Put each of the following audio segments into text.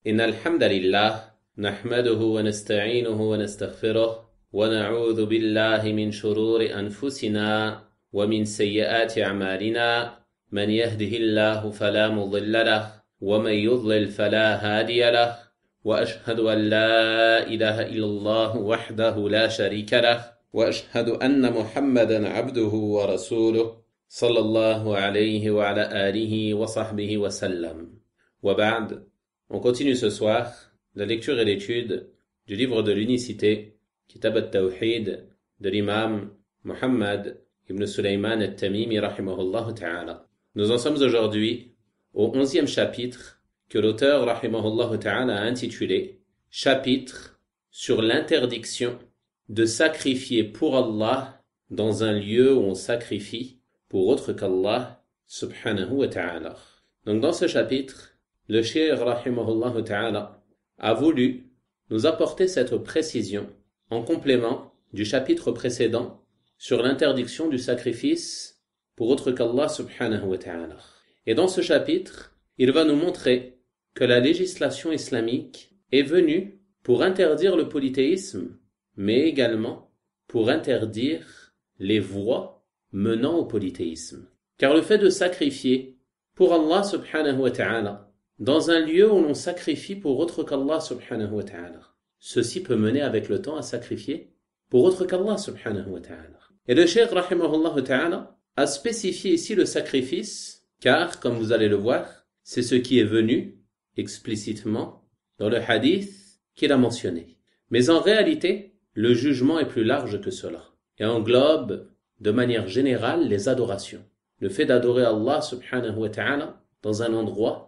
إن الحمد لله نحمده ونستعينه ونستغفره ونعوذ بالله من شرور أنفسنا ومن سيئات أعمالنا من يهده الله فلا مضل له ومن يضلل فلا هادي له وأشهد أن لا إله إلا الله وحده لا شريك له وأشهد أن محمدا عبده ورسوله صلى الله عليه وعلى آله وصحبه وسلم وبعد. On continue ce soir la lecture et l'étude du livre de l'unicité, Kitab al-Tawhid, de l'imam Muhammad ibn Sulaiman al-Tamimi rahimahullah ta'ala. Nous en sommes aujourd'hui au 11e chapitre que l'auteur rahimahullah ta'ala a intitulé Chapitre sur l'interdiction de sacrifier pour Allah dans un lieu où on sacrifie pour autre qu'Allah subhanahu wa ta'ala. Donc dans ce chapitre, le cheikh rahimahullah ta'ala a voulu nous apporter cette précision en complément du chapitre précédent sur l'interdiction du sacrifice pour autre qu'Allah subhanahu wa ta'ala. Et dans ce chapitre, il va nous montrer que la législation islamique est venue pour interdire le polythéisme, mais également pour interdire les voies menant au polythéisme. Car le fait de sacrifier pour Allah subhanahu wa ta'ala dans un lieu où l'on sacrifie pour autre qu'Allah subhanahu wa ta'ala, ceci peut mener avec le temps à sacrifier pour autre qu'Allah subhanahu wa ta'ala. Et le cheikh rahimahullah ta'ala a spécifié ici le sacrifice, car, comme vous allez le voir, c'est ce qui est venu explicitement dans le hadith qu'il a mentionné. Mais en réalité, le jugement est plus large que cela et englobe de manière générale les adorations. Le fait d'adorer Allah subhanahu wa ta'ala dans un endroit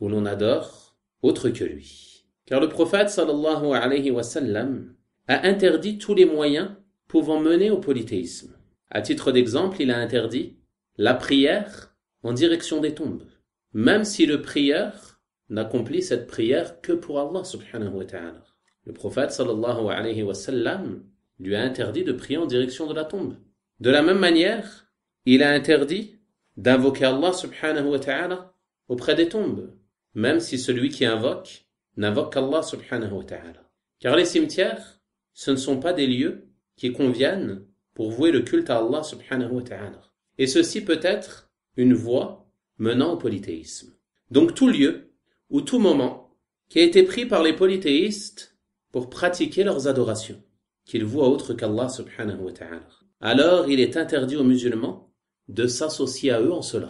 où l'on adore autre que lui. Car le prophète sallallahu alayhi wa sallam a interdit tous les moyens pouvant mener au polythéisme. À titre d'exemple, il a interdit la prière en direction des tombes, même si le prieur n'accomplit cette prière que pour Allah subhanahu wa ta'ala. Le prophète sallallahu alayhi wa sallam lui a interdit de prier en direction de la tombe. De la même manière, il a interdit d'invoquer Allah subhanahu wa ta'ala auprès des tombes, même si celui qui invoque n'invoque qu'Allah subhanahu wa ta'ala. Car les cimetières, ce ne sont pas des lieux qui conviennent pour vouer le culte à Allah subhanahu wa ta'ala. Et ceci peut être une voie menant au polythéisme. Donc tout lieu ou tout moment qui a été pris par les polythéistes pour pratiquer leurs adorations, qu'ils vouent autre qu'Allah subhanahu wa ta'ala, alors il est interdit aux musulmans de s'associer à eux en cela,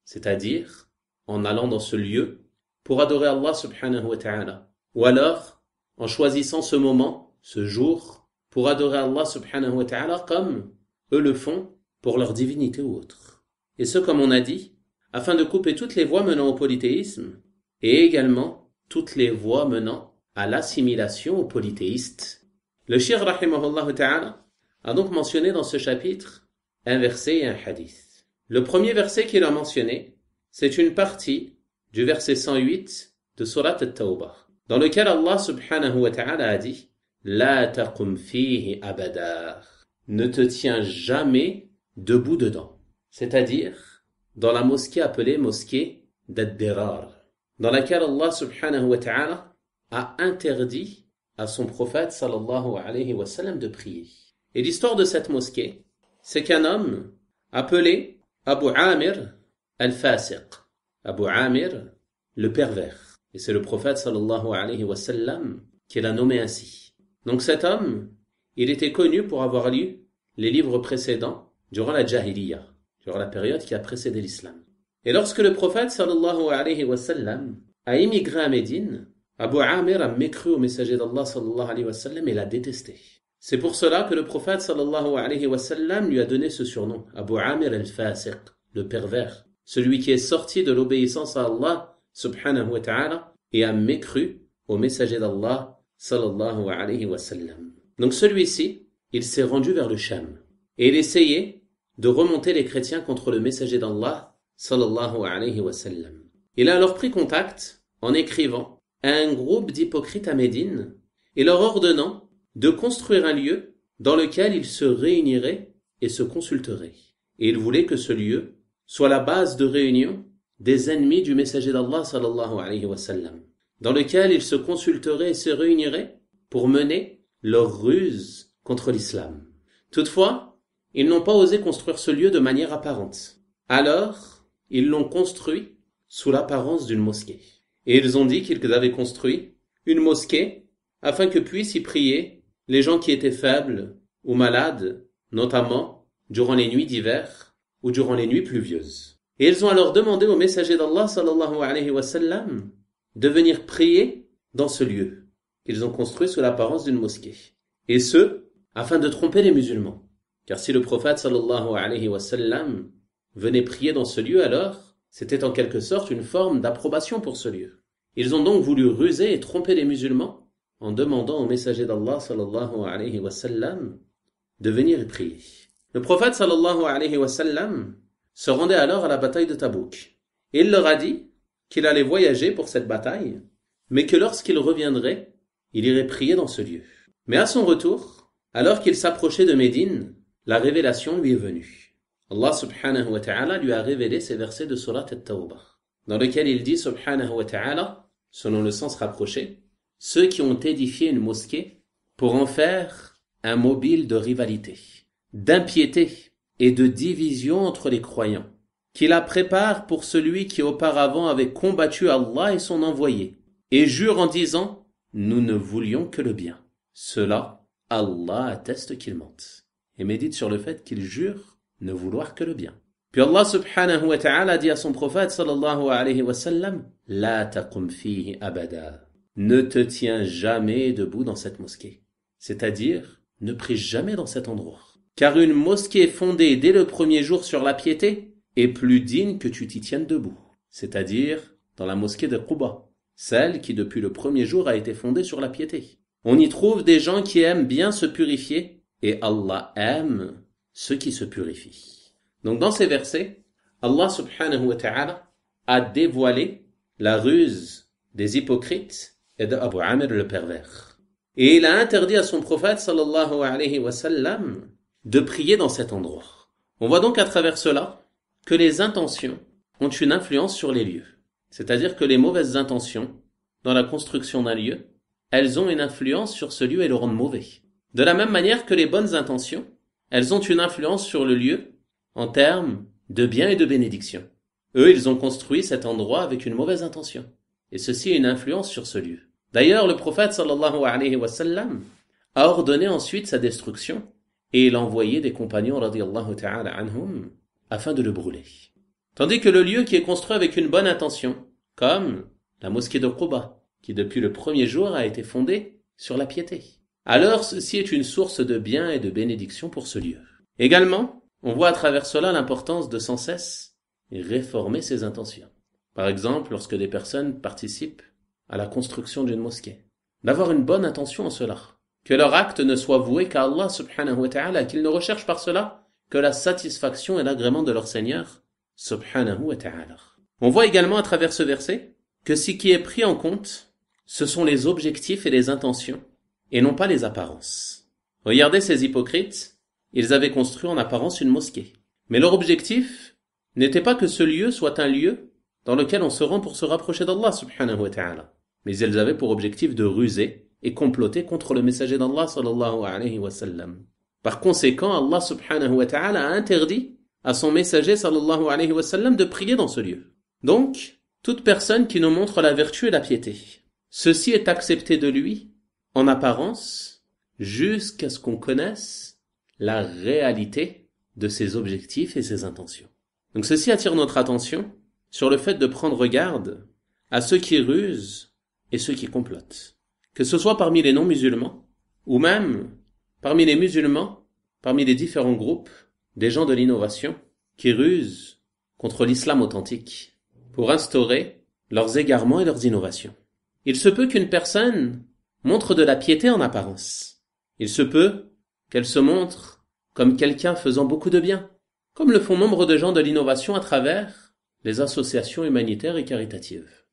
c'est-à-dire en allant dans ce lieu pour adorer Allah subhanahu wa ta'ala, ou alors en choisissant ce moment, ce jour, pour adorer Allah subhanahu wa ta'ala comme eux le font pour leur divinité ou autre. Et ce, comme on a dit, afin de couper toutes les voies menant au polythéisme, et également toutes les voies menant à l'assimilation aux polythéistes. Le cheikh rahimahullah ta'ala a donc mentionné dans ce chapitre un verset et un hadith. Le premier verset qu'il a mentionné, c'est une partie du verset 108 de Surat al-Tawbah, dans lequel Allah subhanahu wa ta'ala a dit « La taqum fihi abada » ne te tiens jamais debout dedans, c'est-à-dire dans la mosquée appelée mosquée d'Ad-Dirar, dans laquelle Allah subhanahu wa ta'ala a interdit à son prophète sallallahu alayhi wa sallam de prier. Et l'histoire de cette mosquée, c'est qu'un homme appelé Abu Amir al-Fasiq, Abu Amir, le pervers. Et c'est le prophète sallallahu alayhi wa sallam qui l'a nommé ainsi. Donc cet homme, il était connu pour avoir lu les livres précédents durant la Jahiliya, durant la période qui a précédé l'islam. Et lorsque le prophète sallallahu alayhi wa sallam a immigré à Médine, Abu Amir a mécru au messager d'Allah sallallahu alayhi wa sallam et l'a détesté. C'est pour cela que le prophète sallallahu alayhi wa sallam lui a donné ce surnom, Abu Amir al-Fasiq, le pervers. Celui qui est sorti de l'obéissance à Allah subhanahu wa ta'ala et a mécru au messager d'Allah sallallahu alayhi wa sallam. Donc celui-ci, il s'est rendu vers le Sham et il essayait de remonter les chrétiens contre le messager d'Allah sallallahu alayhi wa sallam. Il a alors pris contact en écrivant à un groupe d'hypocrites à Médine et leur ordonnant de construire un lieu dans lequel ils se réuniraient et se consulteraient. Et il voulait que ce lieu soit la base de réunion des ennemis du messager d'Allah sallallahu alayhi wa sallam. dans lequel ils se consulteraient et se réuniraient pour mener leur ruse contre l'islam. Toutefois, ils n'ont pas osé construire ce lieu de manière apparente. Alors, ils l'ont construit sous l'apparence d'une mosquée. Et ils ont dit qu'ils avaient construit une mosquée afin que puissent y prier les gens qui étaient faibles ou malades, notamment durant les nuits d'hiver ou durant les nuits pluvieuses. Et ils ont alors demandé au messager d'Allah sallallahu alayhi wa sallam de venir prier dans ce lieu qu'ils ont construit sous l'apparence d'une mosquée. Et ce, afin de tromper les musulmans. Car si le prophète sallallahu alayhi wa sallam venait prier dans ce lieu, alors c'était en quelque sorte une forme d'approbation pour ce lieu. Ils ont donc voulu ruser et tromper les musulmans en demandant au messager d'Allah sallallahu alayhi wa sallam de venir y prier. Le prophète sallallahu alayhi wa sallam se rendait alors à la bataille de Tabouk. Et il leur a dit qu'il allait voyager pour cette bataille, mais que lorsqu'il reviendrait, il irait prier dans ce lieu. Mais à son retour, alors qu'il s'approchait de Médine, la révélation lui est venue. Allah subhanahu wa ta'ala lui a révélé ces versets de Surat At-Tawbah, dans lesquels il dit subhanahu wa ta'ala, selon le sens rapproché, ceux qui ont édifié une mosquée pour en faire un mobile de rivalité, d'impiété et de division entre les croyants, qui la préparent pour celui qui auparavant avait combattu Allah et son envoyé, et jure en disant « Nous ne voulions que le bien ». Cela, Allah atteste qu'il mente, et médite sur le fait qu'il jure ne vouloir que le bien. Puis Allah subhanahu wa ta'ala dit à son prophète sallallahu alayhi wa sallam « La taqum fihi abada » ne te tiens jamais debout dans cette mosquée, c'est-à-dire ne prie jamais dans cet endroit. Car une mosquée fondée dès le premier jour sur la piété est plus digne que tu t'y tiennes debout, c'est-à-dire dans la mosquée de Quba, celle qui depuis le premier jour a été fondée sur la piété. On y trouve des gens qui aiment bien se purifier et Allah aime ceux qui se purifient. Donc dans ces versets, Allah subhanahu wa ta'ala a dévoilé la ruse des hypocrites et de Abu Amr le pervers. Et il a interdit à son prophète sallallahu alayhi wa sallam de prier dans cet endroit. On voit donc à travers cela que les intentions ont une influence sur les lieux. C'est-à-dire que les mauvaises intentions dans la construction d'un lieu, elles ont une influence sur ce lieu et le rendent mauvais. De la même manière que les bonnes intentions, elles ont une influence sur le lieu en termes de bien et de bénédiction. Eux, ils ont construit cet endroit avec une mauvaise intention. Et ceci a une influence sur ce lieu. D'ailleurs, le prophète sallallahu alayhi wa sallam a ordonné ensuite sa destruction et il a envoyé des compagnons radiyallahu ta'ala anhum afin de le brûler. Tandis que le lieu qui est construit avec une bonne intention, comme la mosquée de Quba, qui depuis le premier jour a été fondée sur la piété. Alors ceci est une source de bien et de bénédiction pour ce lieu. Également, on voit à travers cela l'importance de sans cesse réformer ses intentions. Par exemple, lorsque des personnes participent à la construction d'une mosquée, d'avoir une bonne intention en cela, que leur acte ne soit voué qu'à Allah subhanahu wa ta'ala, qu'ils ne recherchent par cela que la satisfaction et l'agrément de leur Seigneur subhanahu wa ta'ala. On voit également à travers ce verset que ce qui est pris en compte, ce sont les objectifs et les intentions, et non pas les apparences. Regardez ces hypocrites, ils avaient construit en apparence une mosquée. Mais leur objectif n'était pas que ce lieu soit un lieu dans lequel on se rend pour se rapprocher d'Allah subhanahu wa ta'ala. Mais ils avaient pour objectif de ruser et comploter contre le messager d'Allah sallallahu alayhi wa sallam. Par conséquent, Allah subhanahu wa ta'ala a interdit à son messager sallallahu alayhi wa sallam de prier dans ce lieu. Donc, toute personne qui nous montre la vertu et la piété, ceci est accepté de lui en apparence jusqu'à ce qu'on connaisse la réalité de ses objectifs et ses intentions. Donc ceci attire notre attention sur le fait de prendre garde à ceux qui rusent et ceux qui complotent. Que ce soit parmi les non-musulmans ou même parmi les musulmans, parmi les différents groupes, des gens de l'innovation qui rusent contre l'islam authentique pour instaurer leurs égarements et leurs innovations. Il se peut qu'une personne montre de la piété en apparence. Il se peut qu'elle se montre comme quelqu'un faisant beaucoup de bien, comme le font nombre de gens de l'innovation à travers les associations humanitaires et caritatives.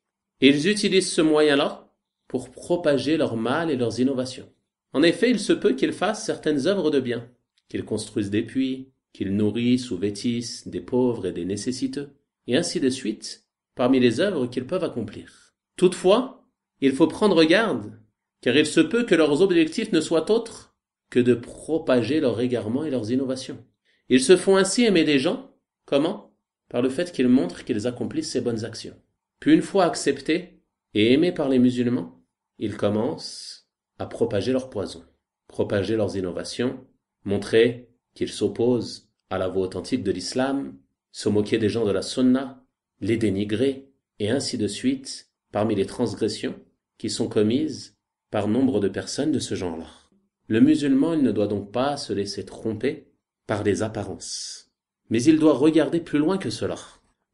Et ils utilisent ce moyen-là pour propager leur mal et leurs innovations. En effet, il se peut qu'ils fassent certaines œuvres de bien, qu'ils construisent des puits, qu'ils nourrissent ou vêtissent des pauvres et des nécessiteux, et ainsi de suite, parmi les œuvres qu'ils peuvent accomplir. Toutefois, il faut prendre garde, car il se peut que leurs objectifs ne soient autres que de propager leur égarement et leurs innovations. Ils se font ainsi aimer des gens, comment? Par le fait qu'ils montrent qu'ils accomplissent ces bonnes actions. Puis une fois acceptés et aimés par les musulmans, ils commencent à propager leur poison, propager leurs innovations, montrer qu'ils s'opposent à la voie authentique de l'islam, se moquer des gens de la sunna, les dénigrer, et ainsi de suite, parmi les transgressions qui sont commises par nombre de personnes de ce genre-là. Le musulman, il ne doit donc pas se laisser tromper par les apparences. Mais il doit regarder plus loin que cela.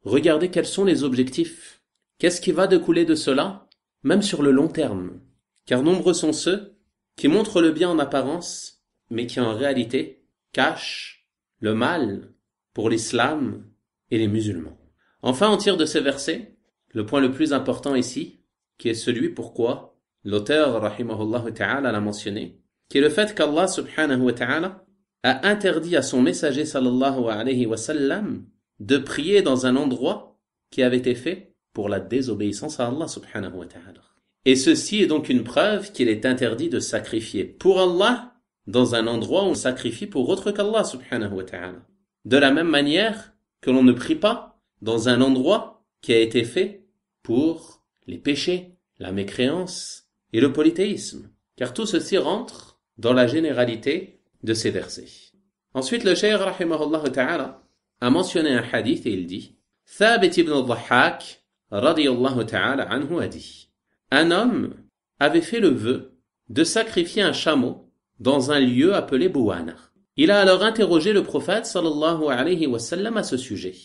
Regarder quels sont les objectifs. Qu'est-ce qui va découler de cela, même sur le long terme. Car nombreux sont ceux qui montrent le bien en apparence, mais qui en réalité cachent le mal pour l'islam et les musulmans. Enfin, on tire de ces versets le point le plus important ici, qui est celui pourquoi l'auteur, rahimahullah ta'ala, l'a mentionné, qui est le fait qu'Allah subhanahu wa ta'ala a interdit à son messager sallallahu alayhi wa sallam de prier dans un endroit qui avait été fait pour la désobéissance à Allah subhanahu wa ta'ala. Et ceci est donc une preuve qu'il est interdit de sacrifier pour Allah dans un endroit où on sacrifie pour autre qu'Allah subhanahu wa ta'ala. De la même manière que l'on ne prie pas dans un endroit qui a été fait pour les péchés, la mécréance et le polythéisme. Car tout ceci rentre dans la généralité de ces versets. Ensuite, le cheikh rahimahullah ta'ala a mentionné un hadith et il dit Thabit ibn al-Dhahhak radiyallahu ta'ala anhu a dit un homme avait fait le vœu de sacrifier un chameau dans un lieu appelé Bouwana. Il a alors interrogé le prophète sallallahu alayhi wa sallam à ce sujet.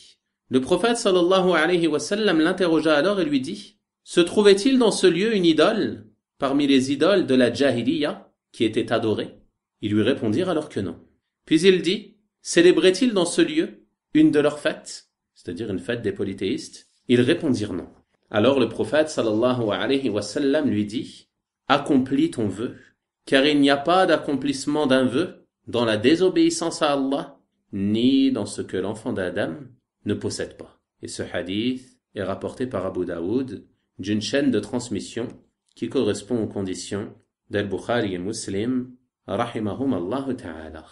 Le prophète sallallahu alayhi wa sallam l'interrogea alors et lui dit se trouvait-il dans ce lieu une idole parmi les idoles de la Jahiliya qui était adorée? Ils lui répondirent alors que non. Puis il dit célébrait-il dans ce lieu une de leurs fêtes, c'est-à-dire une fête des polythéistes? Ils répondirent non. Alors le prophète sallallahu alayhi wa sallam lui dit accomplis ton vœu, car il n'y a pas d'accomplissement d'un vœu dans la désobéissance à Allah, ni dans ce que l'enfant d'Adam ne possède pas. Et ce hadith est rapporté par Abu Daoud d'une chaîne de transmission qui correspond aux conditions d'Al-Bukhari et Muslim, rahimahum Allah ta'ala.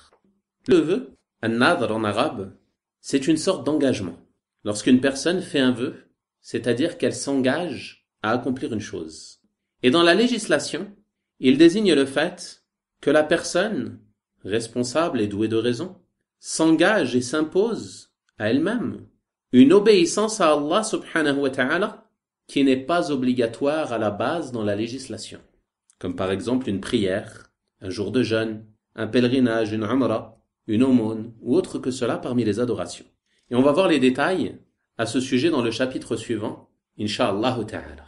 Le vœu, an-nadr en arabe, c'est une sorte d'engagement. Lorsqu'une personne fait un vœu, c'est-à-dire qu'elle s'engage à accomplir une chose. Et dans la législation, il désigne le fait que la personne, responsable et douée de raison, s'engage et s'impose à elle-même une obéissance à Allah subhanahu wa ta'ala qui n'est pas obligatoire à la base dans la législation. Comme par exemple une prière, un jour de jeûne, un pèlerinage, une umrah, une aumône ou autre que cela parmi les adorations. Et on va voir les détails à ce sujet dans le chapitre suivant, Inch'Allah ta'ala.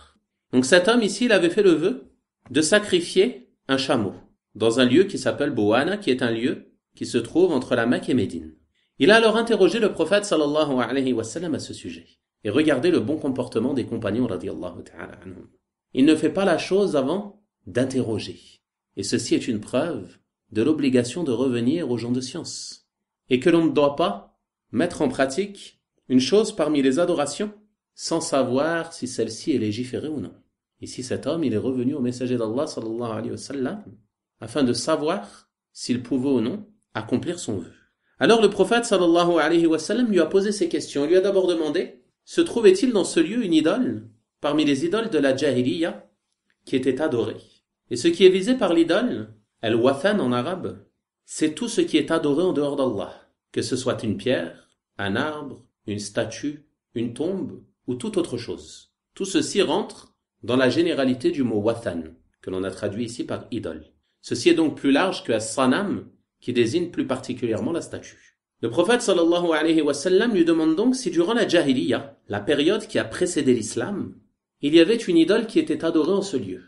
Donc cet homme ici, il avait fait le vœu de sacrifier un chameau dans un lieu qui s'appelle Bouwana, qui est un lieu qui se trouve entre la Mecque et Médine. Il a alors interrogé le prophète sallallahu alayhi wa sallam à ce sujet. Et regardez le bon comportement des compagnons radiyallahu ta'ala anhum. Il ne fait pas la chose avant d'interroger. Et ceci est une preuve de l'obligation de revenir aux gens de science. Et que l'on ne doit pas mettre en pratique une chose parmi les adorations sans savoir si celle-ci est légiférée ou non. Ici, cet homme, il est revenu au messager d'Allah sallallahu alayhi wa sallam afin de savoir s'il pouvait ou non accomplir son vœu. Alors le prophète sallallahu alayhi wa sallam lui a posé ces questions. Il lui a d'abord demandé se trouvait-il dans ce lieu une idole parmi les idoles de la Jahiliya qui était adorée? Et ce qui est visé par l'idole, al-wathan en arabe, c'est tout ce qui est adoré en dehors d'Allah, que ce soit une pierre, un arbre, une statue, une tombe ou toute autre chose. Tout ceci rentre dans la généralité du mot wathan, que l'on a traduit ici par idole. Ceci est donc plus large que as-sanam, qui désigne plus particulièrement la statue. Le prophète sallallahu alayhi wa sallam lui demande donc si durant la Jahiliya, la période qui a précédé l'islam, il y avait une idole qui était adorée en ce lieu.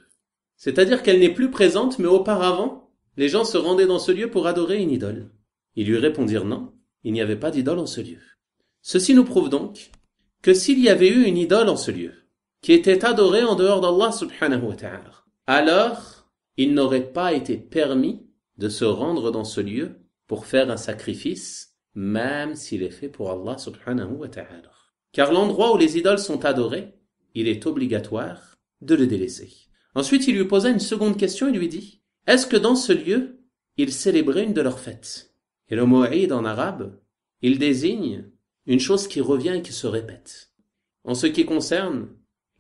C'est-à-dire qu'elle n'est plus présente, mais auparavant, les gens se rendaient dans ce lieu pour adorer une idole. Ils lui répondirent non, il n'y avait pas d'idole en ce lieu. Ceci nous prouve donc que s'il y avait eu une idole en ce lieu, qui était adorée en dehors d'Allah subhanahu wa ta'ala, alors il n'aurait pas été permis de se rendre dans ce lieu pour faire un sacrifice, même s'il est fait pour Allah subhanahu wa ta'ala. Car l'endroit où les idoles sont adorées, il est obligatoire de le délaisser. Ensuite, il lui posa une seconde question et lui dit, est-ce que dans ce lieu, ils célébraient une de leurs fêtes? Et le mot Eid en arabe, il désigne une chose qui revient et qui se répète. En ce qui concerne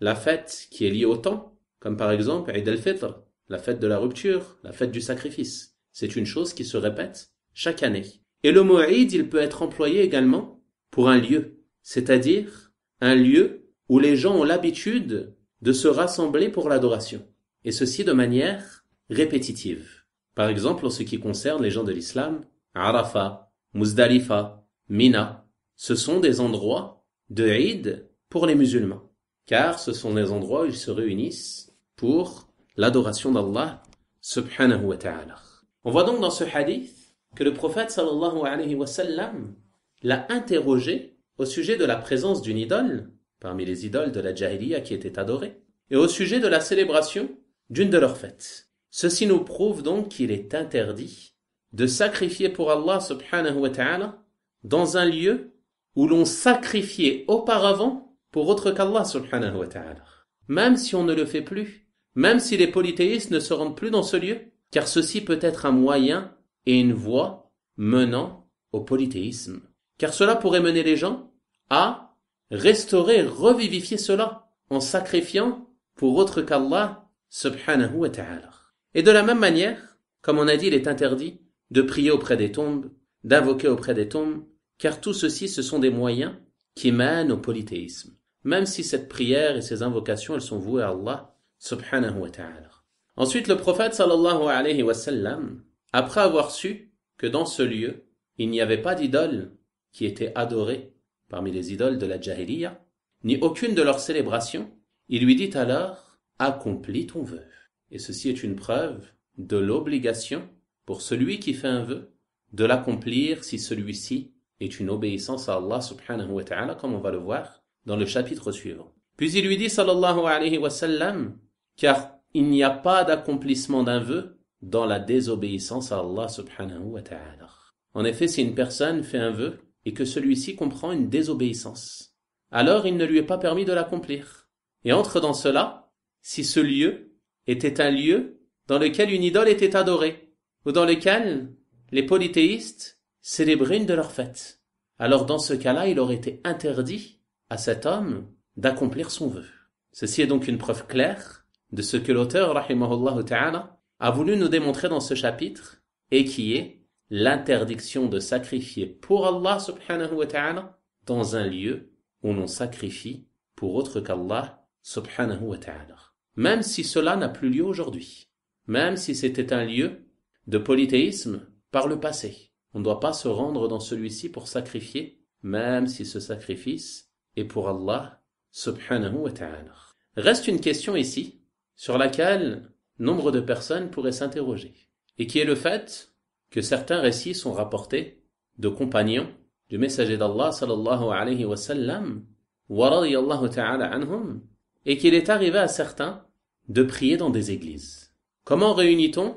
la fête qui est liée au temps, comme par exemple Eid al-Fitr, la fête de la rupture, la fête du sacrifice, c'est une chose qui se répète chaque année. Et le mot Eid, il peut être employé également pour un lieu, c'est-à-dire un lieu où les gens ont l'habitude de se rassembler pour l'adoration, et ceci de manière répétitive. Par exemple, en ce qui concerne les gens de l'islam, Arafat, Muzdalifa, Mina, ce sont des endroits de Eid pour les musulmans, car ce sont des endroits où ils se réunissent pour l'adoration d'Allah subhanahu wa ta'ala. On voit donc dans ce hadith que le prophète sallallahu alayhi wa sallam l'a interrogé au sujet de la présence d'une idole, parmi les idoles de la Jahiliya qui étaient adorées, et au sujet de la célébration d'une de leurs fêtes. Ceci nous prouve donc qu'il est interdit de sacrifier pour Allah subhanahu wa ta'ala dans un lieu où l'on sacrifiait auparavant pour autre qu'Allah subhanahu wa ta'ala. Même si on ne le fait plus, même si les polythéistes ne se rendent plus dans ce lieu, car ceci peut être un moyen et une voie menant au polythéisme. Car cela pourrait mener les gens à restaurer, revivifier cela en sacrifiant pour autre qu'Allah subhanahu wa ta'ala. Et de la même manière, comme on a dit, il est interdit de prier auprès des tombes, d'invoquer auprès des tombes, car tout ceci, ce sont des moyens qui mènent au polythéisme. Même si cette prière et ces invocations, elles sont vouées à Allah subhanahu wa ta'ala. Ensuite, le prophète sallallahu alayhi wa sallam, après avoir su que dans ce lieu, il n'y avait pas d'idole qui était adorée parmi les idoles de la Jahiliya, ni aucune de leurs célébrations, il lui dit alors, accomplis ton vœu. Et ceci est une preuve de l'obligation pour celui qui fait un vœu de l'accomplir si celui-ci est une obéissance à Allah subhanahu wa ta'ala, comme on va le voir dans le chapitre suivant. Puis il lui dit sallallahu alayhi wa sallam, car il n'y a pas d'accomplissement d'un vœu dans la désobéissance à Allah subhanahu wa ta'ala. En effet, si une personne fait un vœu et que celui-ci comprend une désobéissance, alors il ne lui est pas permis de l'accomplir. Et entre dans cela, si ce lieu était un lieu dans lequel une idole était adorée, ou dans lequel les polythéistes célébraient une de leurs fêtes. Alors dans ce cas-là, il aurait été interdit à cet homme d'accomplir son vœu. Ceci est donc une preuve claire de ce que l'auteur, rahimahullah ta'ala, a voulu nous démontrer dans ce chapitre, et qui est l'interdiction de sacrifier pour Allah subhanahu wa ta'ala dans un lieu où l'on sacrifie pour autre qu'Allah subhanahu wa ta'ala. Même si cela n'a plus lieu aujourd'hui, même si c'était un lieu de polythéisme par le passé, on ne doit pas se rendre dans celui-ci pour sacrifier, même si ce sacrifice est pour Allah subhanahu wa ta'ala. Reste une question ici, sur laquelle nombre de personnes pourraient s'interroger, et qui est le fait que certains récits sont rapportés de compagnons du messager d'Allah sallallahu alayhi wa sallam, wa radiyallahu ta'ala anhum, et qu'il est arrivé à certains de prier dans des églises. Comment réunit-on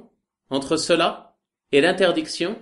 entre cela et l'interdiction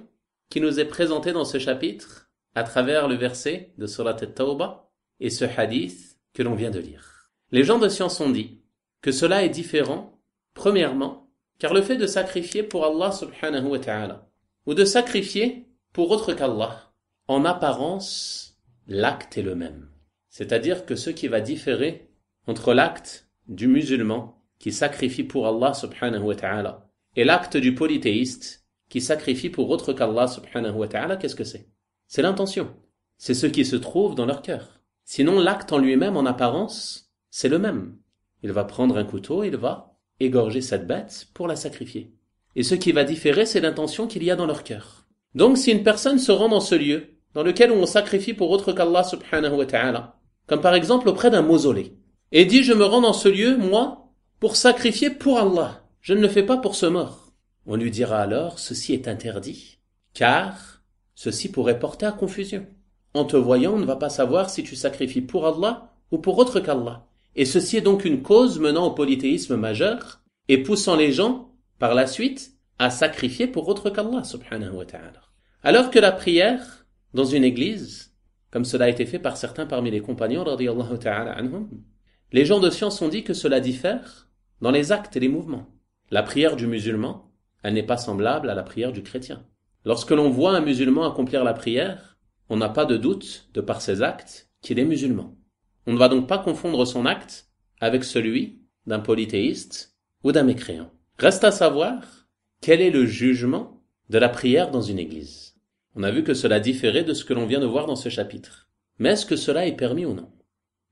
qui nous est présentée dans ce chapitre à travers le verset de Surat At-Tawbah et ce hadith que l'on vient de lire? Les gens de science ont dit que cela est différent, premièrement, car le fait de sacrifier pour Allah subhanahu wa ta'ala ou de sacrifier pour autre qu'Allah, en apparence, l'acte est le même. C'est-à-dire que ce qui va différer entre l'acte du musulman qui sacrifie pour Allah subhanahu wa ta'ala et l'acte du polythéiste qui sacrifie pour autre qu'Allah subhanahu wa ta'ala, qu'est-ce que c'est? C'est l'intention. C'est ce qui se trouve dans leur cœur. Sinon, l'acte en lui-même, en apparence, c'est le même. Il va prendre un couteau, il va égorger cette bête pour la sacrifier. Et ce qui va différer, c'est l'intention qu'il y a dans leur cœur. Donc, si une personne se rend dans ce lieu, dans lequel on sacrifie pour autre qu'Allah subhanahu wa ta'ala, comme par exemple auprès d'un mausolée, et dit, je me rends dans ce lieu, moi, pour sacrifier pour Allah. Je ne le fais pas pour ce mort. On lui dira alors, ceci est interdit, car ceci pourrait porter à confusion. En te voyant, on ne va pas savoir si tu sacrifies pour Allah ou pour autre qu'Allah. Et ceci est donc une cause menant au polythéisme majeur et poussant les gens, par la suite, à sacrifier pour autre qu'Allah, subhanahu wa ta'ala. Alors que la prière, dans une église, comme cela a été fait par certains parmi les compagnons, radiyallahu ta'ala anhum, les gens de science ont dit que cela diffère dans les actes et les mouvements. La prière du musulman, elle n'est pas semblable à la prière du chrétien. Lorsque l'on voit un musulman accomplir la prière, on n'a pas de doute, de par ses actes, qu'il est musulman. On ne va donc pas confondre son acte avec celui d'un polythéiste ou d'un mécréant. Reste à savoir quel est le jugement de la prière dans une église. On a vu que cela différait de ce que l'on vient de voir dans ce chapitre. Mais est-ce que cela est permis ou non?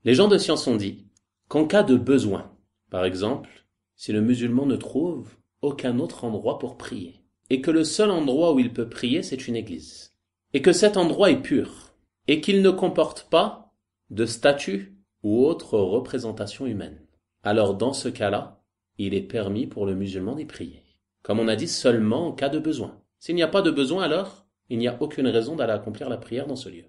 Les gens de science ont dit qu'en cas de besoin, par exemple, si le musulman ne trouve aucun autre endroit pour prier, et que le seul endroit où il peut prier, c'est une église, et que cet endroit est pur, et qu'il ne comporte pas de statue ou autre représentation humaine, alors dans ce cas-là, il est permis pour le musulman d'y prier. Comme on a dit, seulement en cas de besoin. S'il n'y a pas de besoin, alors il n'y a aucune raison d'aller accomplir la prière dans ce lieu.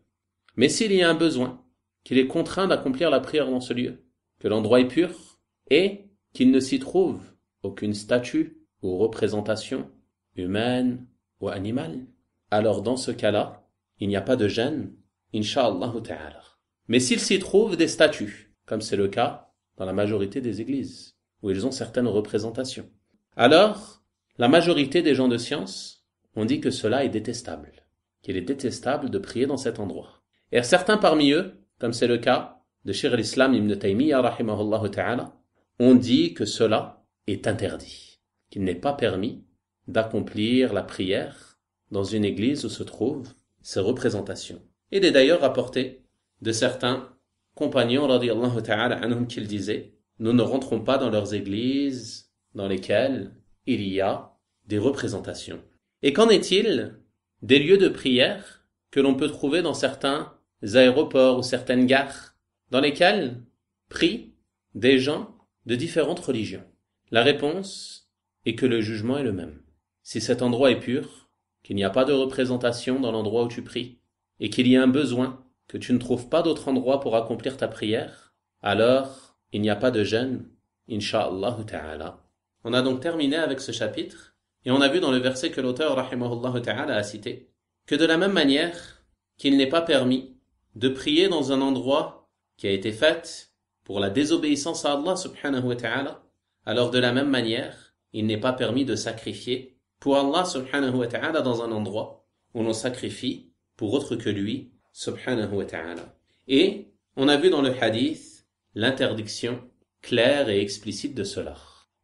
Mais s'il y a un besoin, qu'il est contraint d'accomplir la prière dans ce lieu, que l'endroit est pur, et qu'il ne s'y trouve aucune statue ou représentation humaine ou animale, alors dans ce cas-là, il n'y a pas de gêne, incha'Allah ta'ala. Mais s'il s'y trouve des statues, comme c'est le cas dans la majorité des églises, où ils ont certaines représentations, alors la majorité des gens de science ont dit que cela est détestable, qu'il est détestable de prier dans cet endroit. Et certains parmi eux, comme c'est le cas de Cheikh al-Islam ibn Taymiyyah rahimahullah ta'ala, ont dit que cela est interdit, qu'il n'est pas permis d'accomplir la prière dans une église où se trouvent ces représentations. Il est d'ailleurs rapporté de certains compagnons radiyallahu ta'ala anhum qu'ils disaient: nous ne rentrons pas dans leurs églises dans lesquelles il y a des représentations. Et qu'en est-il des lieux de prière que l'on peut trouver dans certains aéroports ou certaines gares, dans lesquels prient des gens de différentes religions? La réponse est que le jugement est le même. Si cet endroit est pur, qu'il n'y a pas de représentation dans l'endroit où tu pries, et qu'il y a un besoin, que tu ne trouves pas d'autre endroit pour accomplir ta prière, alors il n'y a pas de gêne, incha'Allah ta'ala. On a donc terminé avec ce chapitre, et on a vu dans le verset que l'auteur rahimahullah ta'ala a cité, que de la même manière qu'il n'est pas permis de prier dans un endroit qui a été fait pour la désobéissance à Allah subhanahu wa ta'ala, alors de la même manière, il n'est pas permis de sacrifier pour Allah subhanahu wa ta'ala dans un endroit où l'on sacrifie pour autre que lui subhanahu wa ta'ala. Et on a vu dans le hadith l'interdiction claire et explicite de cela.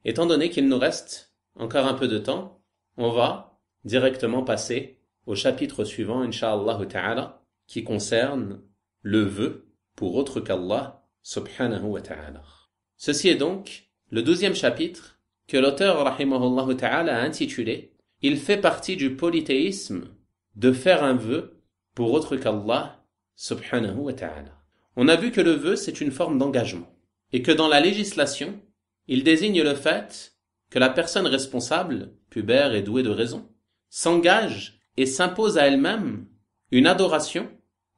Étant donné qu'il nous reste encore un peu de temps, on va directement passer au chapitre suivant, incha'Allah ta'ala, qui concerne le vœu pour autre qu'Allah subhanahu wa ta'ala. Ceci est donc le 12e chapitre que l'auteur rahimahullah ta'ala a intitulé « Il fait partie du polythéisme de faire un vœu pour autre qu'Allah subhanahu wa ta'ala ». On a vu que le vœu c'est une forme d'engagement et que dans la législation, il désigne le fait que la personne responsable, pubère et douée de raison, s'engage et s'impose à elle-même une adoration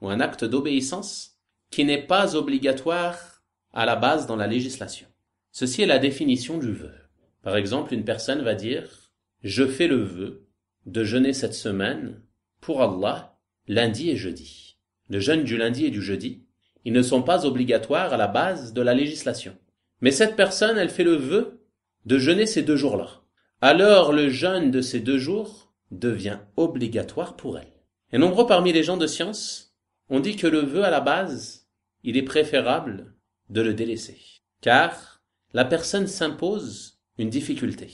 ou un acte d'obéissance qui n'est pas obligatoire à la base dans la législation. Ceci est la définition du vœu. Par exemple, une personne va dire « Je fais le vœu de jeûner cette semaine pour Allah lundi et jeudi ». Le jeûne du lundi et du jeudi, ils ne sont pas obligatoires à la base de la législation. Mais cette personne, elle fait le vœu de jeûner ces 2 jours-là. Alors le jeûne de ces 2 jours devient obligatoire pour elle. Et nombreux parmi les gens de science ont dit que le vœu à la base, il est préférable de le délaisser. Car la personne s'impose une difficulté.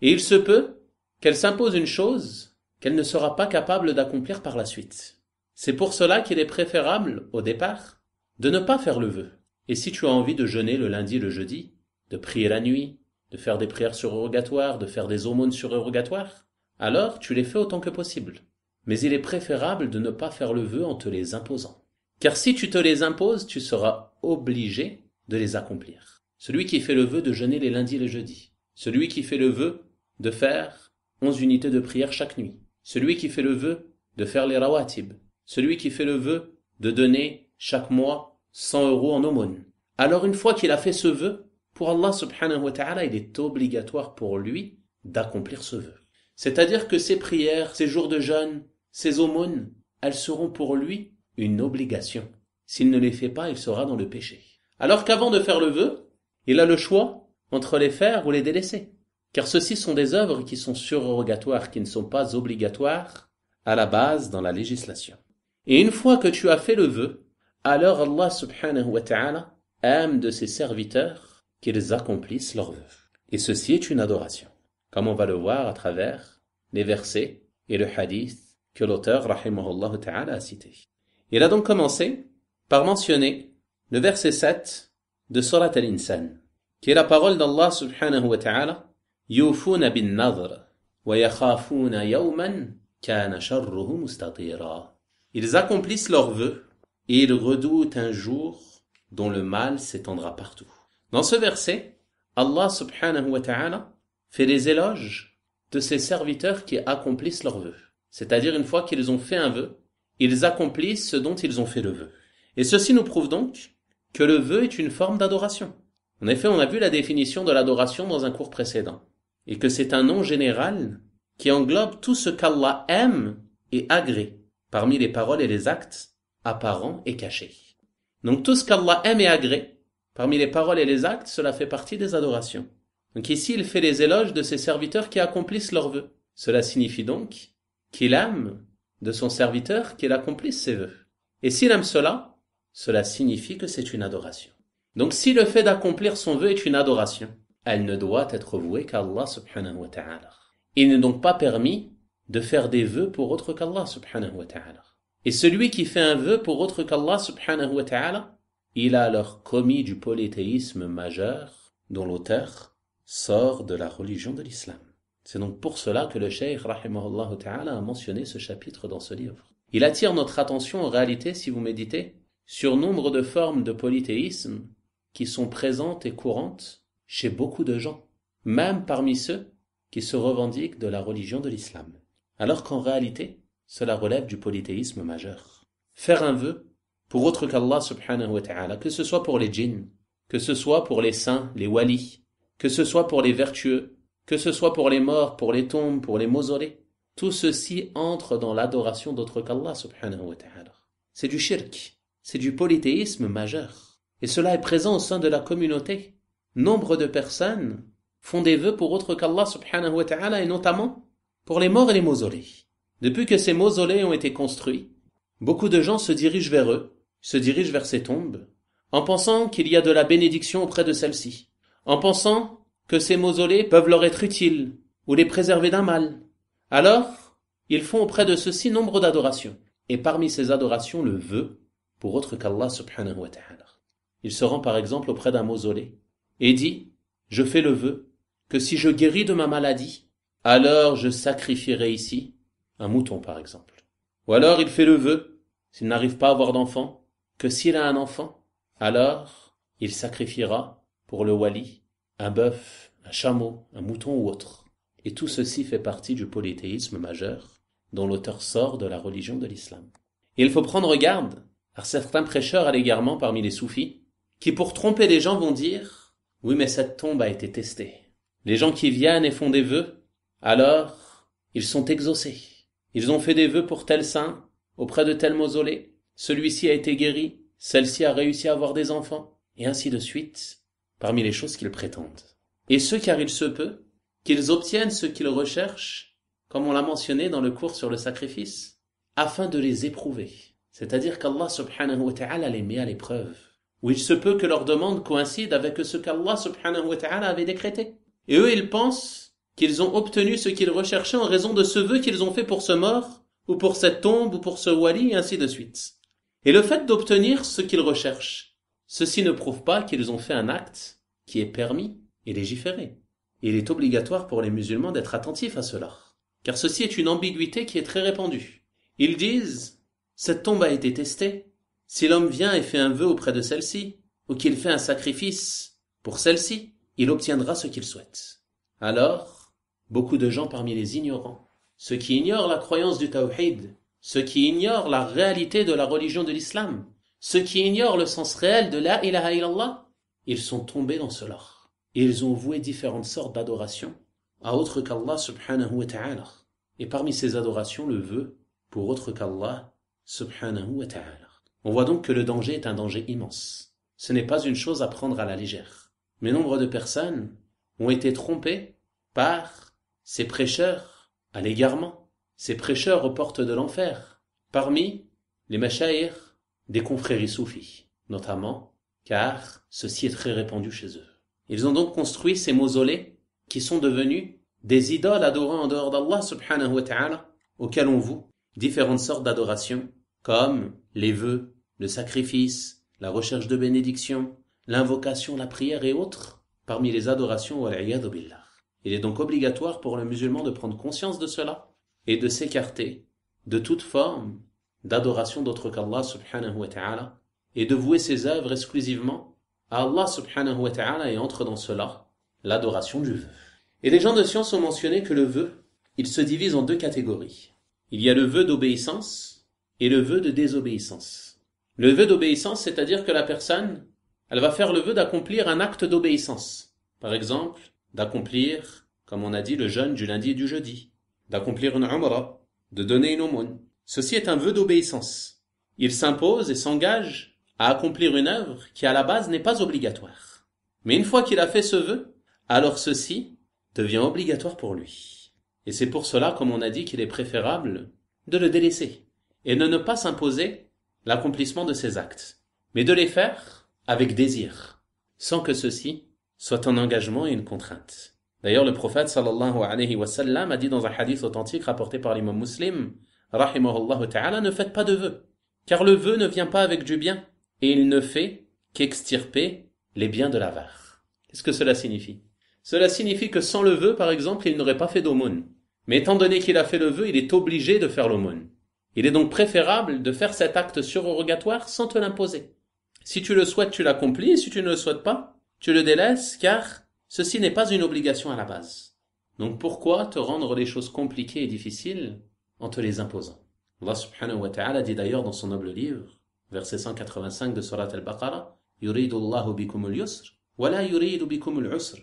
Et il se peut qu'elle s'impose une chose qu'elle ne sera pas capable d'accomplir par la suite. C'est pour cela qu'il est préférable, au départ, de ne pas faire le vœu. Et si tu as envie de jeûner le lundi et le jeudi, de prier la nuit, de faire des prières surérogatoires, de faire des aumônes surérogatoires, alors tu les fais autant que possible. Mais il est préférable de ne pas faire le vœu en te les imposant. Car si tu te les imposes, tu seras obligé de les accomplir. Celui qui fait le vœu de jeûner les lundis et les jeudis, celui qui fait le vœu de faire 11 unités de prière chaque nuit, celui qui fait le vœu de faire les rawatib, celui qui fait le vœu de donner chaque mois 100 € en aumône. Alors une fois qu'il a fait ce vœu, pour Allah subhanahu wa ta'ala, il est obligatoire pour lui d'accomplir ce vœu. C'est-à-dire que ses prières, ses jours de jeûne, ses aumônes, elles seront pour lui une obligation. S'il ne les fait pas, il sera dans le péché. Alors qu'avant de faire le vœu, il a le choix entre les faire ou les délaisser. Car ceci sont des œuvres qui sont surrogatoires, qui ne sont pas obligatoires à la base dans la législation. Et une fois que tu as fait le vœu, alors Allah subhanahu wa ta'ala aime de ses serviteurs qu'ils accomplissent leurs vœux. Et ceci est une adoration, comme on va le voir à travers les versets et le hadith que l'auteur rahimahullah ta'ala a cité. Il a donc commencé par mentionner le verset 7 de Surat Al-Insan, qui est la parole d'Allah subhanahu wa ta'ala, Yufuna bin nadr wa yakhafuna yawman kana sharruhu mustatira. Ils accomplissent leurs vœux et ils redoutent un jour dont le mal s'étendra partout. Dans ce verset, Allah subhanahu wa ta'ala fait les éloges de ses serviteurs qui accomplissent leurs vœux. C'est-à-dire une fois qu'ils ont fait un vœu, ils accomplissent ce dont ils ont fait le vœu. Et ceci nous prouve donc que le vœu est une forme d'adoration. En effet, on a vu la définition de l'adoration dans un cours précédent, et que c'est un nom général qui englobe tout ce qu'Allah aime et agrée, parmi les paroles et les actes apparents et cachés. Donc tout ce qu'Allah aime et agrée, parmi les paroles et les actes, cela fait partie des adorations. Donc ici, il fait les éloges de ses serviteurs qui accomplissent leurs vœux. Cela signifie donc qu'il aime de son serviteur qu'il accomplisse ses vœux. Et s'il aime cela, cela signifie que c'est une adoration. Donc si le fait d'accomplir son vœu est une adoration, elle ne doit être vouée qu'à Allah subhanahu wa ta'ala. Il n'est donc pas permis de faire des vœux pour autre qu'Allah subhanahu wa ta'ala. Et celui qui fait un vœu pour autre qu'Allah subhanahu wa ta'ala, il a alors commis du polythéisme majeur dont l'auteur sort de la religion de l'islam. C'est donc pour cela que le cheikh rahimahullah ta'ala a mentionné ce chapitre dans ce livre. Il attire notre attention en réalité, si vous méditez, sur nombre de formes de polythéisme qui sont présentes et courantes chez beaucoup de gens, même parmi ceux qui se revendiquent de la religion de l'islam. Alors qu'en réalité, cela relève du polythéisme majeur. Faire un vœu pour autre qu'Allah subhanahu wa ta'ala, que ce soit pour les djinns, que ce soit pour les saints, les walis, que ce soit pour les vertueux, que ce soit pour les morts, pour les tombes, pour les mausolées, tout ceci entre dans l'adoration d'autre qu'Allah subhanahu wa ta'ala. C'est du shirk, c'est du polythéisme majeur. Et cela est présent au sein de la communauté. Nombre de personnes font des vœux pour autre qu'Allah subhanahu wa ta'ala et notamment pour les morts et les mausolées. Depuis que ces mausolées ont été construits, beaucoup de gens se dirigent vers eux, se dirigent vers ces tombes, en pensant qu'il y a de la bénédiction auprès de celles-ci, en pensant que ces mausolées peuvent leur être utiles ou les préserver d'un mal. Alors, ils font auprès de ceux-ci nombre d'adorations. Et parmi ces adorations, le vœu pour autre qu'Allah subhanahu wa ta'ala. Il se rend par exemple auprès d'un mausolée et dit « Je fais le vœu que si je guéris de ma maladie, alors je sacrifierai ici un mouton par exemple. » Ou alors il fait le vœu, s'il n'arrive pas à avoir d'enfant, que s'il a un enfant, alors il sacrifiera pour le wali un bœuf, un chameau, un mouton ou autre. Et tout ceci fait partie du polythéisme majeur dont l'auteur sort de la religion de l'islam. Et il faut prendre garde à certains prêcheurs à l'égarement parmi les soufis qui pour tromper les gens vont dire « Oui mais cette tombe a été testée. Les gens qui viennent et font des vœux, alors ils sont exaucés. Ils ont fait des vœux pour tel saint, auprès de tel mausolée. Celui-ci a été guéri, celle-ci a réussi à avoir des enfants. » Et ainsi de suite, parmi les choses qu'ils prétendent. Et ce car il se peut qu'ils obtiennent ce qu'ils recherchent, comme on l'a mentionné dans le cours sur le sacrifice, afin de les éprouver. C'est-à-dire qu'Allah subhanahu wa ta'ala les met à l'épreuve. Ou il se peut que leur demande coïncide avec ce qu'Allah subhanahu wa ta'ala avait décrété. Et eux, ils pensent qu'ils ont obtenu ce qu'ils recherchaient en raison de ce vœu qu'ils ont fait pour ce mort, ou pour cette tombe, ou pour ce wali, et ainsi de suite. Et le fait d'obtenir ce qu'ils recherchent, ceci ne prouve pas qu'ils ont fait un acte qui est permis et légiféré. Et il est obligatoire pour les musulmans d'être attentifs à cela. Car ceci est une ambiguïté qui est très répandue. Ils disent, cette tombe a été testée. Si l'homme vient et fait un vœu auprès de celle-ci, ou qu'il fait un sacrifice pour celle-ci, il obtiendra ce qu'il souhaite. Alors, beaucoup de gens parmi les ignorants, ceux qui ignorent la croyance du tawhid, ceux qui ignorent la réalité de la religion de l'islam, ceux qui ignorent le sens réel de la ilaha illallah, ils sont tombés dans cela. Et ils ont voué différentes sortes d'adorations à autre qu'Allah subhanahu wa ta'ala. Et parmi ces adorations, le vœu pour autre qu'Allah subhanahu wa ta'ala. On voit donc que le danger est un danger immense. Ce n'est pas une chose à prendre à la légère. Mais nombre de personnes ont été trompés par ces prêcheurs à l'égarement, ces prêcheurs aux portes de l'enfer, parmi les mashayikh des confréries soufis, notamment, car ceci est très répandu chez eux. Ils ont donc construit ces mausolées qui sont devenus des idoles adorant en dehors d'Allah subhanahu wa ta'ala, auxquelles on voue différentes sortes d'adorations, comme les vœux, le sacrifice, la recherche de bénédiction, l'invocation, la prière et autres, parmi les adorations wal-'iyadhu billah. Il est donc obligatoire pour le musulman de prendre conscience de cela et de s'écarter de toute forme d'adoration d'autre qu'Allah subhanahu wa ta'ala et de vouer ses œuvres exclusivement à Allah subhanahu wa ta'ala et entre dans cela l'adoration du vœu. Et les gens de science ont mentionné que le vœu, il se divise en deux catégories. Il y a le vœu d'obéissance et le vœu de désobéissance. Le vœu d'obéissance, c'est-à-dire que la personne, elle va faire le vœu d'accomplir un acte d'obéissance. Par exemple, d'accomplir, comme on a dit, le jeûne du lundi et du jeudi, d'accomplir une umrah, de donner une aumône. Ceci est un vœu d'obéissance. Il s'impose et s'engage à accomplir une œuvre qui à la base n'est pas obligatoire. Mais une fois qu'il a fait ce vœu, alors ceci devient obligatoire pour lui. Et c'est pour cela, comme on a dit, qu'il est préférable de le délaisser et de ne pas s'imposer l'accomplissement de ces actes, mais de les faire avec désir, sans que ceci soit un engagement et une contrainte. D'ailleurs, le prophète sallallahu alayhi wa sallam a dit dans un hadith authentique rapporté par l'imam Muslim, rahimahullah ta'ala, ne faites pas de vœu, car le vœu ne vient pas avec du bien, et il ne fait qu'extirper les biens de l'avare. Qu'est-ce que cela signifie? Cela signifie que sans le vœu, par exemple, il n'aurait pas fait d'aumône. Mais étant donné qu'il a fait le vœu, il est obligé de faire l'aumône. Il est donc préférable de faire cet acte surogatoire sans te l'imposer. Si tu le souhaites, tu l'accomplis, et si tu ne le souhaites pas, tu le délaisses, car ceci n'est pas une obligation à la base. Donc pourquoi te rendre les choses compliquées et difficiles en te les imposant? Allah subhanahu wa ta'ala dit d'ailleurs dans son noble livre, verset 185 de Surat al-Baqarah, « Yuridu Allahu bikumul yusr, wa la yuridu bikumul usr »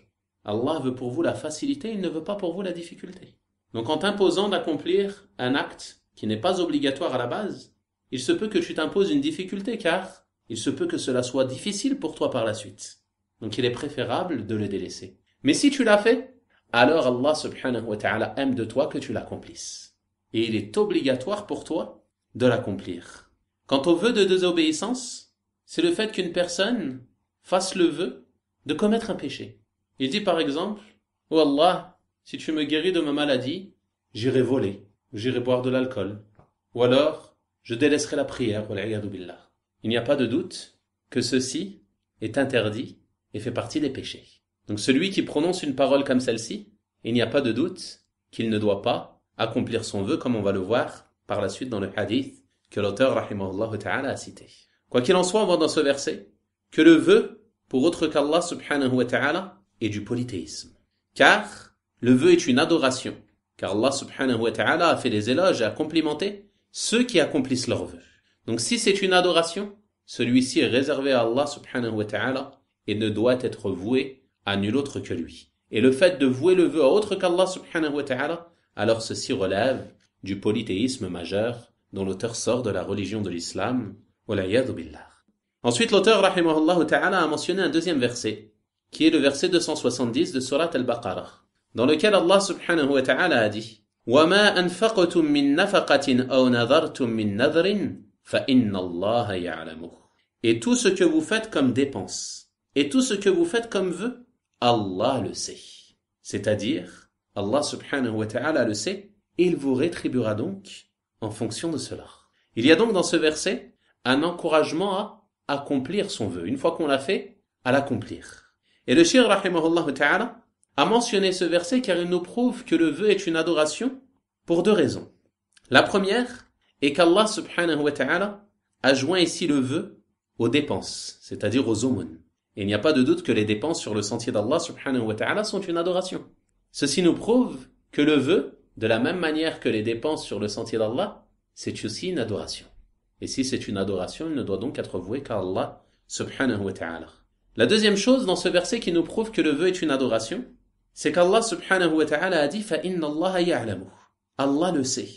Allah veut pour vous la facilité, il ne veut pas pour vous la difficulté. Donc en t'imposant d'accomplir un acte qui n'est pas obligatoire à la base, il se peut que tu t'imposes une difficulté car il se peut que cela soit difficile pour toi par la suite. Donc il est préférable de le délaisser. Mais si tu l'as fait, alors Allah subhanahu wa ta'ala aime de toi que tu l'accomplisses. Et il est obligatoire pour toi de l'accomplir. Quant au vœu de désobéissance, c'est le fait qu'une personne fasse le vœu de commettre un péché. Il dit par exemple, « Oh Allah, si tu me guéris de ma maladie, j'irai voler, j'irai boire de l'alcool. Ou alors, je délaisserai la prière, wal-'iyadhu billah. » Il n'y a pas de doute que ceci est interdit et fait partie des péchés. Donc celui qui prononce une parole comme celle-ci, il n'y a pas de doute qu'il ne doit pas accomplir son vœu, comme on va le voir par la suite dans le hadith que l'auteur rahimahullah ta'ala a cité. Quoi qu'il en soit, on voit dans ce verset que le vœu, pour autre qu'Allah subhanahu wa ta'ala, est du polythéisme. Car le vœu est une adoration. Car Allah subhanahu wa ta'ala a fait des éloges et a complimenté ceux qui accomplissent leurs vœux. Donc si c'est une adoration, celui-ci est réservé à Allah subhanahu wa ta'ala et ne doit être voué à nul autre que lui. Et le fait de vouer le vœu à autre qu'Allah subhanahu wa ta'ala, alors ceci relève du polythéisme majeur dont l'auteur sort de la religion de l'islam. Wal-'iyadhu billah. Ensuite, l'auteur rahimahullah ta'ala a mentionné un deuxième verset, qui est le verset 270 de Surat al-Baqarah, dans lequel Allah subhanahu wa ta'ala a dit وَمَا أَنفَقْتُم مِّن نَفَقَةٍ أَوْ نَذَرْتُم مِّن نَذْرٍ فَإِنَّ اللَّهَ يَعْلَمُهُ. Et tout ce que vous faites comme dépense, et tout ce que vous faites comme vœu, Allah le sait. C'est-à-dire, Allah subhanahu wa ta'ala le sait, et il vous rétribuera donc en fonction de cela. Il y a donc dans ce verset un encouragement à accomplir son vœu. Une fois qu'on l'a fait, à l'accomplir. Et le Cheikh rahimahullah ta'ala a mentionné ce verset car il nous prouve que le vœu est une adoration pour deux raisons. La première est qu'Allah subhanahu wa ta'ala a joint ici le vœu aux dépenses, c'est-à-dire aux aumônes. Et il n'y a pas de doute que les dépenses sur le sentier d'Allah subhanahu wa ta'ala sont une adoration. Ceci nous prouve que le vœu, de la même manière que les dépenses sur le sentier d'Allah, c'est aussi une adoration. Et si c'est une adoration, il ne doit donc être voué qu'à Allah subhanahu wa ta'ala. La deuxième chose dans ce verset qui nous prouve que le vœu est une adoration, c'est qu'Allah subhanahu wa ta'ala a dit فَإِنَّ اللَّهَ يَعْلَمُ. Allah le sait.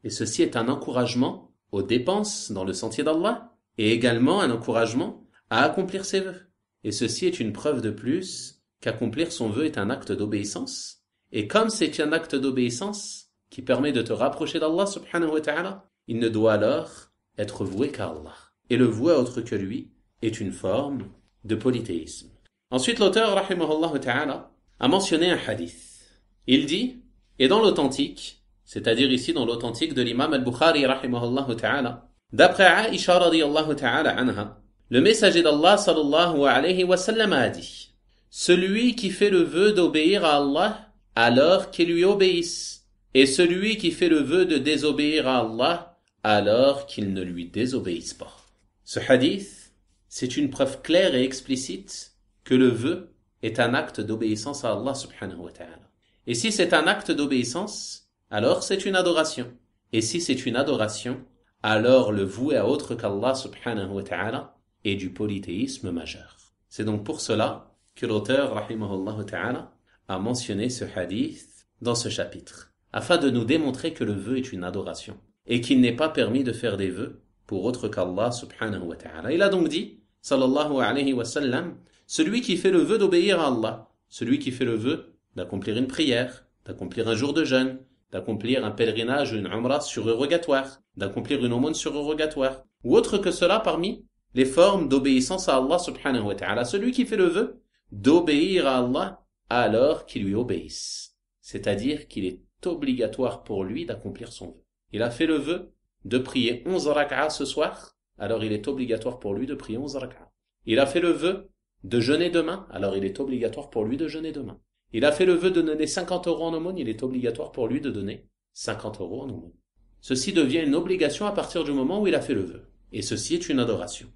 Et ceci est un encouragement aux dépenses dans le sentier d'Allah et également un encouragement à accomplir ses vœux. Et ceci est une preuve de plus qu'accomplir son vœu est un acte d'obéissance. Et comme c'est un acte d'obéissance qui permet de te rapprocher d'Allah subhanahu wa ta'ala, il ne doit alors être voué qu'à Allah. Et le voué à autre que lui est une forme de polythéisme. Ensuite, l'auteur, rahimahullah ta'ala, a mentionné un hadith. Il dit, et dans l'authentique, c'est-à-dire ici dans l'authentique de l'imam al-Bukhari, rahimahullah ta'ala, d'après Aisha radiyallahu ta'ala anha, le messager d'Allah sallallahu alayhi wa sallam a dit, celui qui fait le vœu d'obéir à Allah, alors qu'il lui obéisse, et celui qui fait le vœu de désobéir à Allah, alors qu'il ne lui désobéisse pas. Ce hadith, c'est une preuve claire et explicite que le vœu est un acte d'obéissance à Allah subhanahu wa ta'ala. Et si c'est un acte d'obéissance, alors c'est une adoration. Et si c'est une adoration, alors le vouer à autre qu'Allah subhanahu wa ta'ala est du polythéisme majeur. C'est donc pour cela que l'auteur, rahimahullah ta'ala, a mentionné ce hadith dans ce chapitre, afin de nous démontrer que le vœu est une adoration, et qu'il n'est pas permis de faire des vœux pour autre qu'Allah subhanahu wa ta'ala. Il a donc dit, sallallahu alayhi wa sallam, celui qui fait le vœu d'obéir à Allah, celui qui fait le vœu d'accomplir une prière, d'accomplir un jour de jeûne, d'accomplir un pèlerinage ou une umrah surrogatoire, d'accomplir une aumône surrogatoire, ou autre que cela parmi les formes d'obéissance à Allah subhanahu wa ta'ala. Celui qui fait le vœu d'obéir à Allah alors qu'il lui obéisse. C'est-à-dire qu'il est obligatoire pour lui d'accomplir son vœu. Il a fait le vœu de prier 11 rak'ahs ce soir, alors il est obligatoire pour lui de prier 11 rak'ahs. Il a fait le vœu de jeûner demain, alors il est obligatoire pour lui de jeûner demain. Il a fait le vœu de donner 50 € en aumône, il est obligatoire pour lui de donner 50 € en aumône. Ceci devient une obligation à partir du moment où il a fait le vœu. Et ceci est une adoration.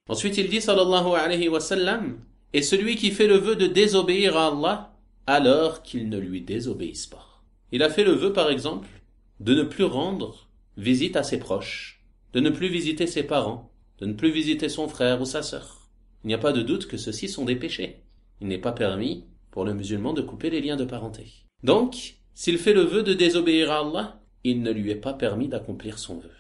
Ensuite il dit sallallahu alayhi wa sallam, et celui qui fait le vœu de désobéir à Allah, alors qu'il ne lui désobéisse pas. Il a fait le vœu par exemple de ne plus rendre visite à ses proches, de ne plus visiter ses parents, de ne plus visiter son frère ou sa sœur. Il n'y a pas de doute que ceux-ci sont des péchés. Il n'est pas permis pour le musulman de couper les liens de parenté. Donc, s'il fait le vœu de désobéir à Allah, il ne lui est pas permis d'accomplir son vœu.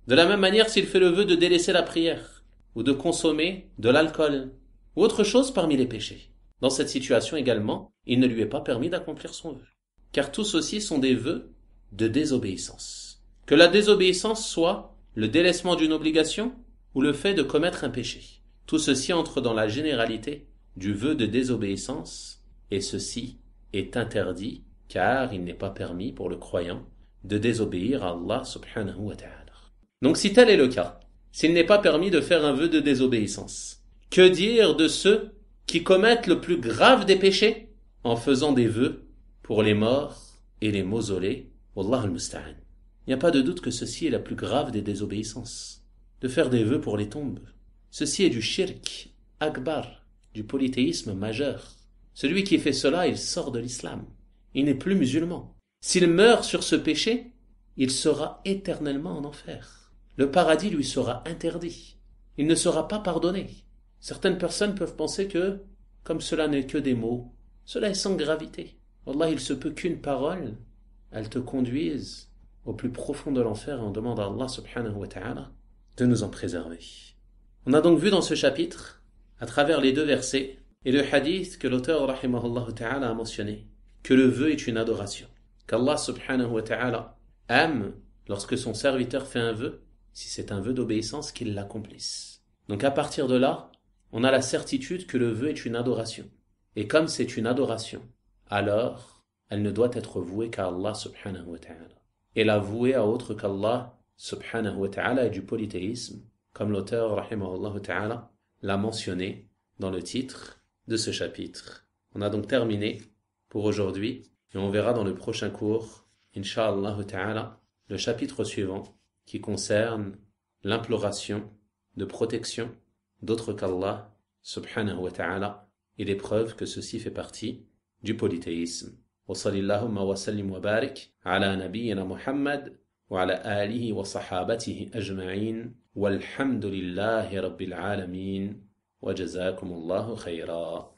De la même manière, s'il fait le vœu de délaisser la prière, ou de consommer de l'alcool, ou autre chose parmi les péchés, dans cette situation également, il ne lui est pas permis d'accomplir son vœu. Car tous ceux-ci sont des vœux de désobéissance. Que la désobéissance soit le délaissement d'une obligation ou le fait de commettre un péché. Tout ceci entre dans la généralité du vœu de désobéissance, et ceci est interdit car il n'est pas permis pour le croyant de désobéir à Allah subhanahu wa ta'ala. Donc si tel est le cas, s'il n'est pas permis de faire un vœu de désobéissance, que dire de ceux qui commettent le plus grave des péchés en faisant des vœux pour les morts et les mausolées? Wallah al-musta'an. Il n'y a pas de doute que ceci est la plus grave des désobéissances, de faire des vœux pour les tombes. Ceci est du shirk akbar, du polythéisme majeur. Celui qui fait cela, il sort de l'islam. Il n'est plus musulman. S'il meurt sur ce péché, il sera éternellement en enfer. Le paradis lui sera interdit. Il ne sera pas pardonné. Certaines personnes peuvent penser que, comme cela n'est que des mots, cela est sans gravité. Wallah, il se peut qu'une parole, elle te conduise au plus profond de l'enfer, et on demande à Allah subhanahu wa ta'ala de nous en préserver. On a donc vu dans ce chapitre, à travers les deux versets, et le hadith que l'auteur rahimahullah ta'ala a mentionné, que le vœu est une adoration, qu'Allah subhanahu wa ta'ala aime lorsque son serviteur fait un vœu, si c'est un vœu d'obéissance, qu'il l'accomplisse. Donc à partir de là, on a la certitude que le vœu est une adoration. Et comme c'est une adoration, alors elle ne doit être vouée qu'à Allah subhanahu wa ta'ala. Et la vouer à autre qu'Allah subhanahu wa ta'ala est du polythéisme, comme l'auteur rahimahullah ta'ala l'a mentionné dans le titre de ce chapitre. On a donc terminé pour aujourd'hui et on verra dans le prochain cours, incha'Allah ta'ala, le chapitre suivant qui concerne l'imploration de protection d'autre qu'Allah subhanahu wa ta'ala et les preuves que ceci fait partie du polythéisme. وصلى اللهم وسلم وبارك على نبينا محمد وعلى آله وصحابته أجمعين والحمد لله رب العالمين وجزاكم الله خيرا.